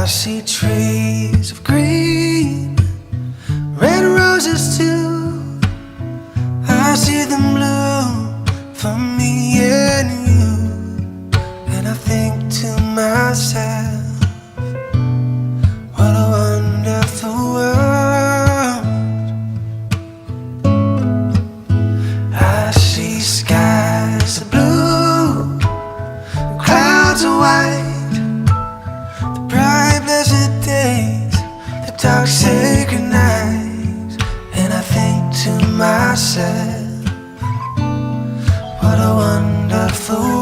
I see trees of green, red roses too. I see them bloom for me and you. And I think to myself, what a wonderful world. I see skies of blue, clouds of white, the bright blessed days, the dark sacred nights. And I think to myself, what a wonderful world.